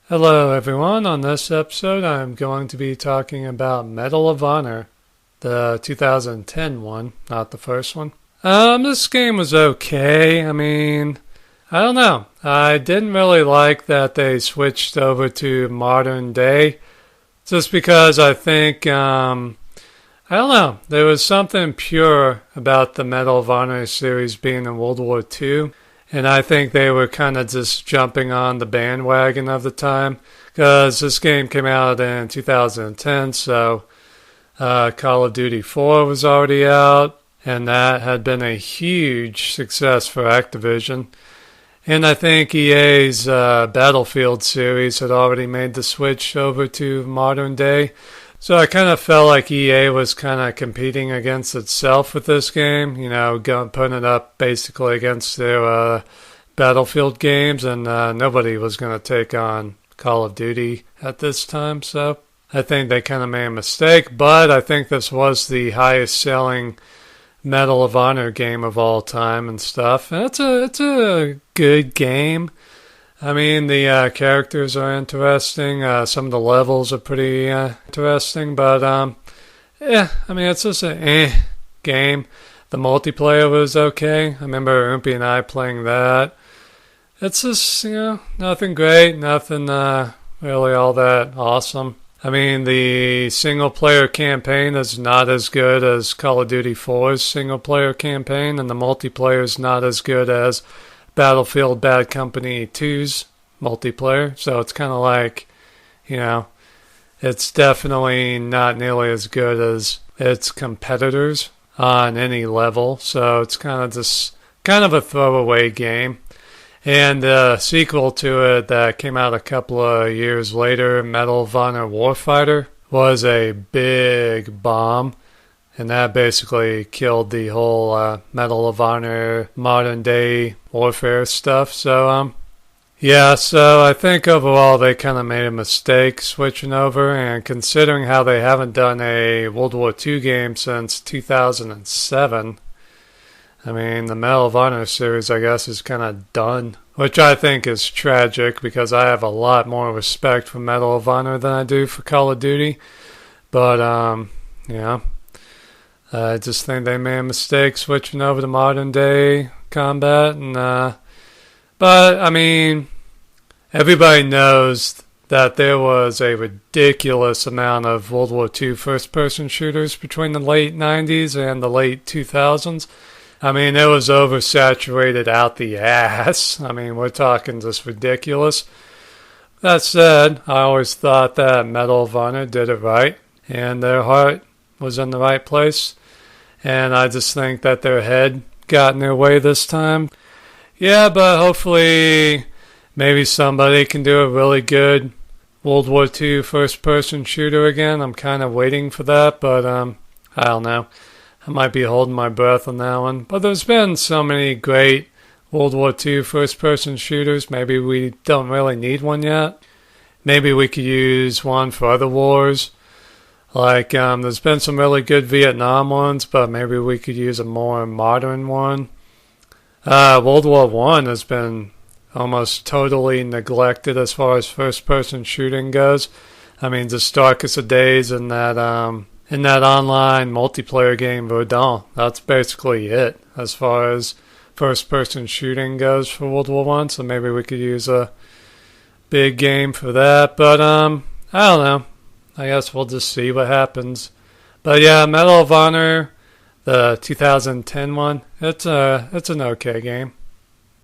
Hello everyone, on this episode I'm going to be talking about Medal of Honor, the 2010 one, not the first one. This game was okay. I don't know. I didn't really like that they switched over to modern day, just because I think, I don't know, there was something pure about the Medal of Honor series being in World War II. And I think they were kind of just jumping on the bandwagon of the time because this game came out in 2010, so Call of Duty 4 was already out, and that had been a huge success for Activision. And I think EA's Battlefield series had already made the switch over to modern day. So I kind of felt like EA was kind of competing against itself with this game, putting it up basically against their Battlefield games, and nobody was going to take on Call of Duty at this time. So I think they kind of made a mistake, but I think this was the highest selling Medal of Honor game of all time and stuff. And it's a good game. The characters are interesting. Some of the levels are pretty interesting, but it's just an game. The multiplayer was okay. I remember Oompy and I playing that. It's just, nothing great, nothing really all that awesome. The single-player campaign is not as good as Call of Duty 4's single-player campaign, and the multiplayer is not as good as Battlefield Bad Company 2's multiplayer. So it's kind of like, it's definitely not nearly as good as its competitors on any level. So it's kind of a throwaway game. And the sequel to it that came out a couple of years later, Medal of Honor Warfighter, was a big bomb. And that basically killed the whole Medal of Honor modern day warfare stuff. So I think overall they kind of made a mistake switching over. And considering how they haven't done a World War II game since 2007, the Medal of Honor series, I guess, is kind of done. Which I think is tragic because I have a lot more respect for Medal of Honor than I do for Call of Duty. But, I just think they made a mistake switching over to modern day combat, but everybody knows that there was a ridiculous amount of World War II first-person shooters between the late 90s and the late 2000s. It was oversaturated out the ass. We're talking just ridiculous. That said, I always thought that Medal of Honor did it right, and their heart was in the right place. And I just think that their head got in their way this time. Yeah, but hopefully maybe somebody can do a really good World War II first-person shooter again. I'm kind of waiting for that, but I don't know. I might be holding my breath on that one. But there's been so many great World War II first-person shooters. Maybe we don't really need one yet. Maybe we could use one for other wars. There's been some really good Vietnam ones, but maybe we could use a more modern one. World War I has been almost totally neglected as far as first-person shooting goes. Just Darkest of Days and that online multiplayer game Verdun. That's basically it as far as first-person shooting goes for World War I. So maybe we could use a big game for that. But I don't know. I guess we'll just see what happens. But yeah, Medal of Honor, the 2010 one, it's an okay game.